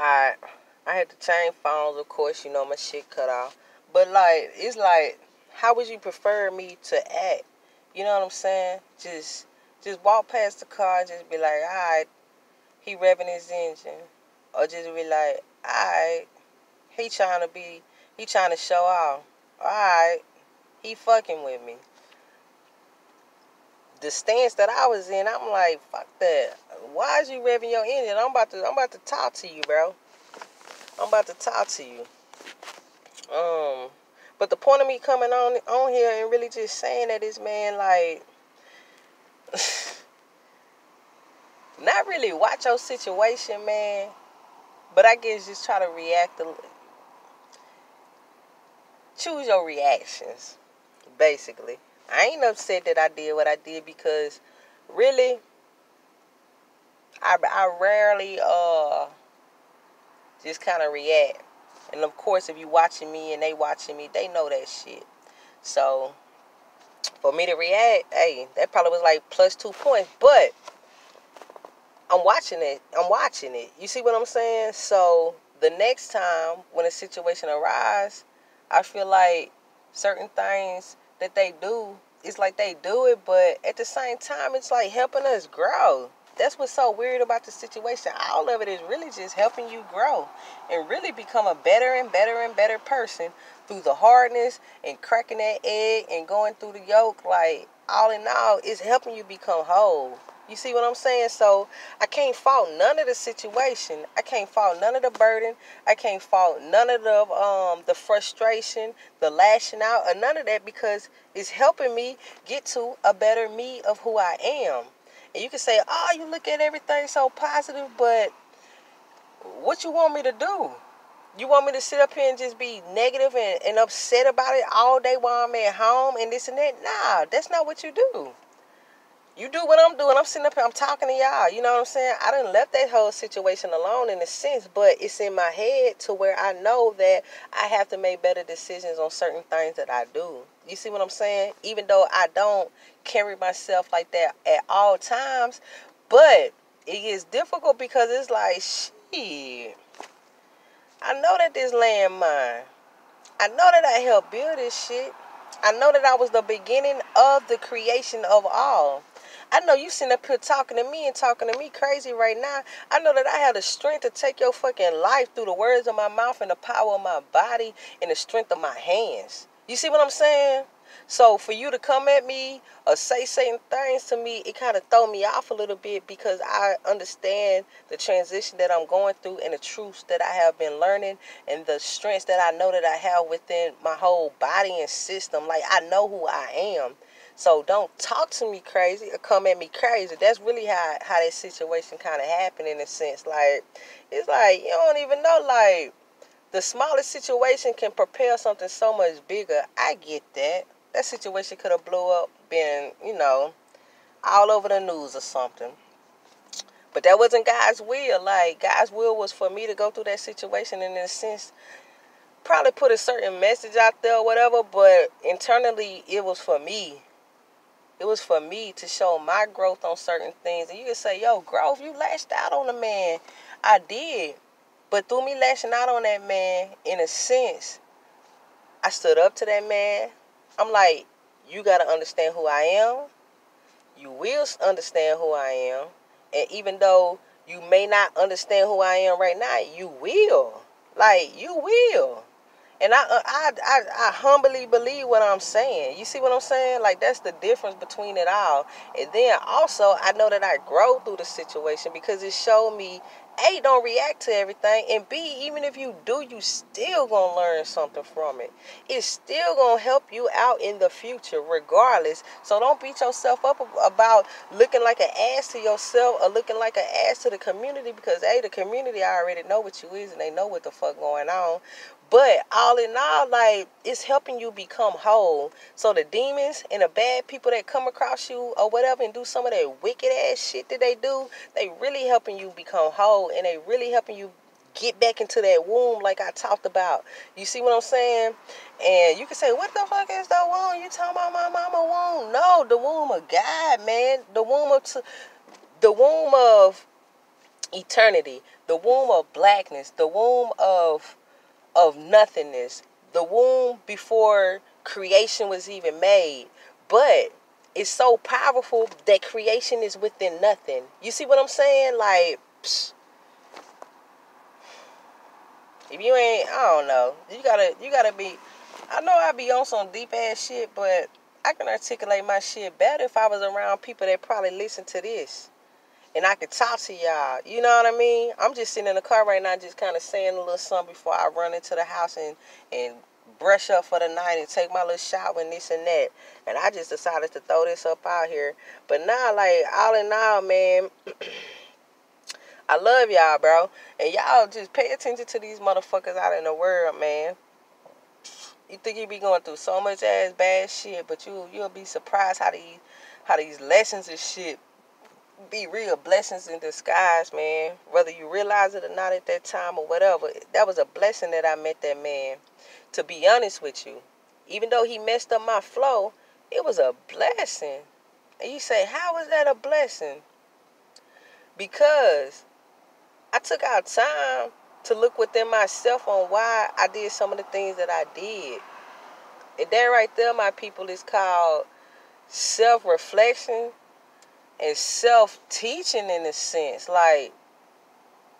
I I had to change phones, of course, my shit cut off. But like it's like how would you prefer me to act? You know what I'm saying? Just walk past the car and just be like, alright, he revving his engine. Or just be like, alright, he trying to be he trying to show off. Alright, he fucking with me. The stance that I was in, I'm like, fuck that. Why is you revving your engine? I'm about to talk to you, bro. I'm about to talk to you. Um, but the point of me coming on here and really just saying that is, man, like, not really watch your situation, man. But I guess just try to choose your reactions, basically. I ain't upset that I did what I did because, really, I rarely just kind of react. And of course, if you watching me and they watching me, they know that shit. So for me to react, hey, that probably was like plus 2 points. But I'm watching it. I'm watching it. You see what I'm saying? So the next time when a situation arises, I feel like certain things that they do, it's like they do it, but at the same time, it's like helping us grow. That's what's so weird about the situation. All of it is really just helping you grow and really become a better and better and better person through the hardness and cracking that egg and going through the yolk. Like, all in all, it's helping you become whole. You see what I'm saying? So I can't fault none of the situation. I can't fault none of the burden. I can't fault none of the frustration, the lashing out, or none of that because it's helping me get to a better me of who I am. And you can say, oh, you look at everything so positive, but what you want me to do? You want me to sit up here and just be negative and upset about it all day while I'm at home and this and that? Nah, that's not what you do. You do what I'm doing. I'm sitting up here, I'm talking to y'all. You know what I'm saying? I done left that whole situation alone in a sense, but it's in my head to where I know that I have to make better decisions on certain things that I do. You see what I'm saying? Even though I don't carry myself like that at all times, but it is difficult because it's like, shit, I know that this land mine. I know that I helped build this shit. I know that I was the beginning of the creation of all. I know you sitting up here talking to me and talking to me crazy right now. I know that I have the strength to take your fucking life through the words of my mouth and the power of my body and the strength of my hands. You see what I'm saying? So for you to come at me or say certain things to me, it kind of throw me off a little bit because I understand the transition that I'm going through and the truths that I have been learning and the strengths that I know that I have within my whole body and system. Like, I know who I am. So don't talk to me crazy or come at me crazy. That's really how that situation kind of happened in a sense. Like, it's like you don't even know, like, the smallest situation can propel something so much bigger. I get that. That situation could have blew up, been, all over the news or something. But that wasn't God's will. Like, God's will was for me to go through that situation and in a sense probably put a certain message out there or whatever, but internally it was for me. It was for me to show my growth on certain things. And you can say, yo, growth, you lashed out on the man. I did. But through me lashing out on that man, in a sense, I stood up to that man. I'm like, you got to understand who I am. You will understand who I am. And even though you may not understand who I am right now, you will. Like, you will. And I humbly believe what I'm saying. You see what I'm saying? Like, that's the difference between it all. And then also, I know that I grow through the situation because it showed me, A, don't react to everything. And B, even if you do, you still gonna learn something from it. It's still gonna help you out in the future regardless. So don't beat yourself up about looking like an ass to yourself or looking like an ass to the community because, A, the community already know what you is and they know what the fuck going on. But all in all, like, it's helping you become whole. So the demons and the bad people that come across you or whatever and do some of that wicked ass shit that they do, they really helping you become whole and they really helping you get back into that womb like I talked about. You see what I'm saying? And you can say, what the fuck is the womb? You talking about my mama womb? No, the womb of God, man. The womb of eternity, the womb of blackness, the womb of nothingness, the womb before creation was even made. But it's so powerful that creation is within nothing. You see what I'm saying? Like, psh, if you ain't, I don't know. You gotta be. I know I be on some deep ass shit, but I can articulate my shit better if I was around people that probably listen to this. And I could talk to y'all. You know what I mean? I'm just sitting in the car right now just kind of saying a little something before I run into the house and brush up for the night and take my little shower and this and that. And I just decided to throw this up out here. But now, like, all in all, man, I love y'all, bro. And y'all just pay attention to these motherfuckers out in the world, man. You think you be going through so much ass bad shit, but you'll be surprised how these lessons and shit be real blessings in disguise, man. Whether you realize it or not at that time or whatever, that was a blessing that I met that man. To be honest with you, even though he messed up my flow, it was a blessing. And you say, how was that a blessing? Because I took out time to look within myself on why I did some of the things that I did. And that right there, my people, is called self-reflection and self-teaching in a sense. Like,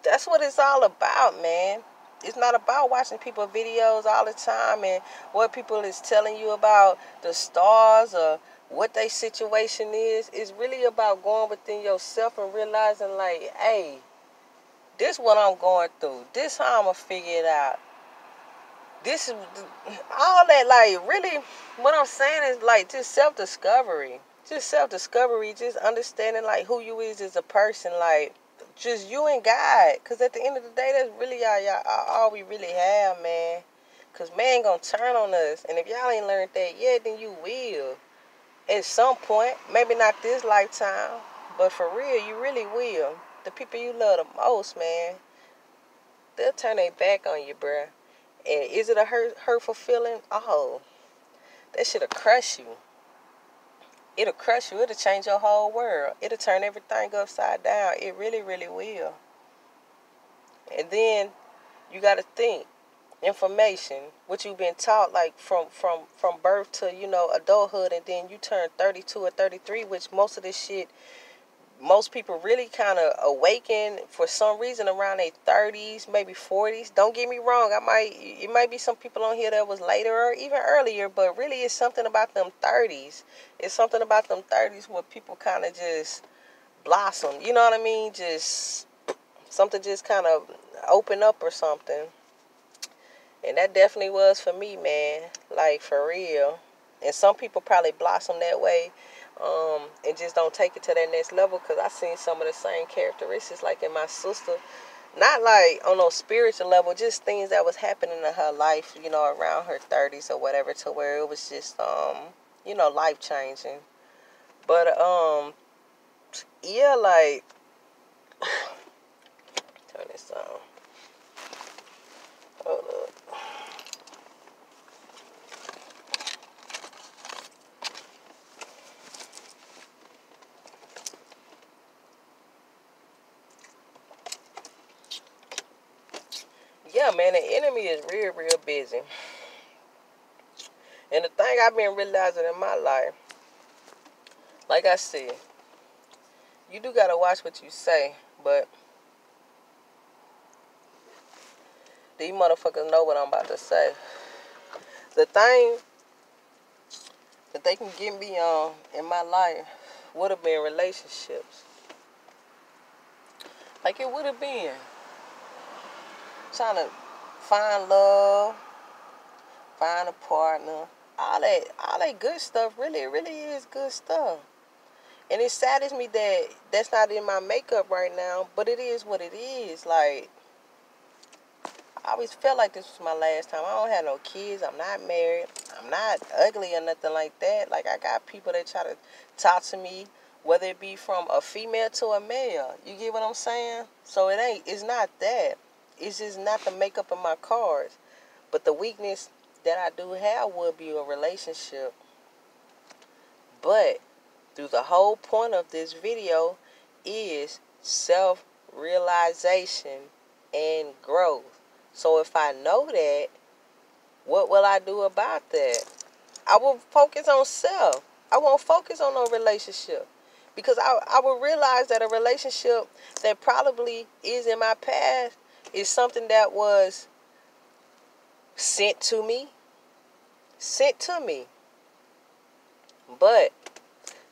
that's what it's all about, man. It's not about watching people videos all the time and what people is telling you about the stars or what their situation is. It's really about going within yourself and realizing, like, hey, this what I'm going through. This how I'm going to figure it out. This is all that, like, really, what I'm saying is, like, just self-discovery. Just self-discovery, just understanding, like, who you is as a person, like, just you and God. Because at the end of the day, that's really all we really have, man. Because man gonna turn on us. And if y'all ain't learned that yet, then you will. At some point, maybe not this lifetime, but for real, you really will. The people you love the most, man, they'll turn their back on you, bruh. And is it a hurtful feeling? Oh, that shit'll crush you. It'll crush you. It'll change your whole world. It'll turn everything upside down. It really, really will. And then you got to think information, what you've been taught, like from birth to, adulthood, and then you turn 32 or 33, which most people really kind of awaken for some reason around their 30s, maybe 40s. Don't get me wrong. It might be some people on here that was later or even earlier, but really it's something about them 30s. It's something about them 30s where people kind of just blossom. You know what I mean? Just something just kind of open up or something. And that definitely was for me, man. Like, for real. And some people probably blossom that way and just don't take it to that next level, because I seen some of the same characteristics like in my sister. Not like on no spiritual level, just things that was happening in her life, around her 30s or whatever, to where it was just, life changing. But, yeah, like, turn this on. Hold up. Yeah, man, the enemy is real, real busy. And the thing I've been realizing in my life, like I said, you do gotta watch what you say, but these motherfuckers know what I'm about to say. The thing that they can get me on in my life would have been relationships. Like, it would have been trying to find love, find a partner, all that good stuff. Really, it really is good stuff. And it saddens me that that's not in my makeup right now, but it is what it is. Like, I always felt like this was my last time. I don't have no kids. I'm not married. I'm not ugly or nothing like that. Like, I got people that try to talk to me, whether it be from a female to a male. You get what I'm saying? So it's not that. It's just not the makeup of my cards. But the weakness that I do have would be a relationship. But through the whole point of this video is self-realization and growth. So if I know that, what will I do about that? I will focus on self. I won't focus on no relationship. Because I will realize that a relationship that probably is in my past is something that was sent to me. Sent to me. But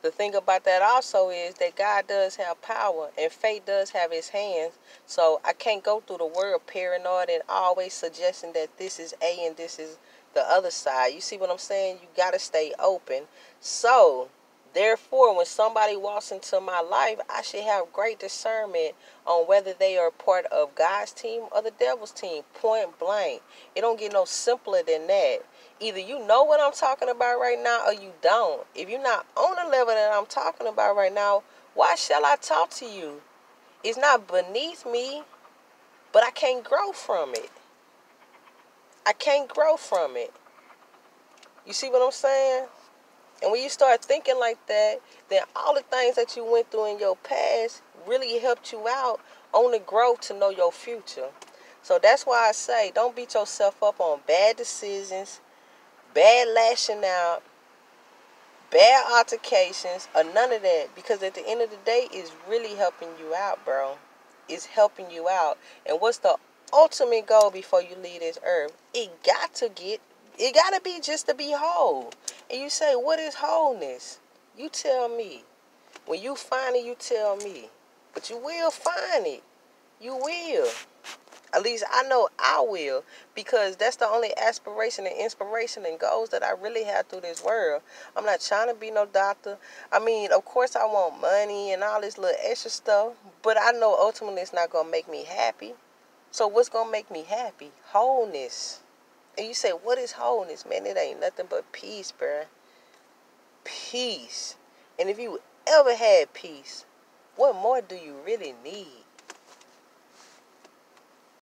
the thing about that also is that God does have power and fate does have his hands. So I can't go through the world paranoid and always suggesting that this is A and this is the other side. You see what I'm saying? You got to stay open. So, therefore, when somebody walks into my life, I should have great discernment on whether they are part of God's team or the devil's team. Point blank. It don't get no simpler than that. Either you know what I'm talking about right now or you don't. If you're not on the level that I'm talking about right now, why shall I talk to you? It's not beneath me, but I can't grow from it. I can't grow from it. You see what I'm saying? And when you start thinking like that, then all the things that you went through in your past really helped you out on the growth to know your future. So that's why I say don't beat yourself up on bad decisions, bad lashing out, bad altercations, or none of that. Because at the end of the day, it's really helping you out, bro. It's helping you out. And what's the ultimate goal before you leave this earth? It got to be just to be whole. And you say, what is wholeness? You tell me. When you find it, you tell me. But you will find it. You will. At least I know I will, because that's the only aspiration and inspiration and goals that I really have through this world. I'm not trying to be no doctor. I mean, of course I want money and all this little extra stuff, but I know ultimately it's not going to make me happy. So what's going to make me happy? Wholeness. And you say, what is wholeness? Man, it ain't nothing but peace, bruh. Peace. And if you ever had peace, what more do you really need?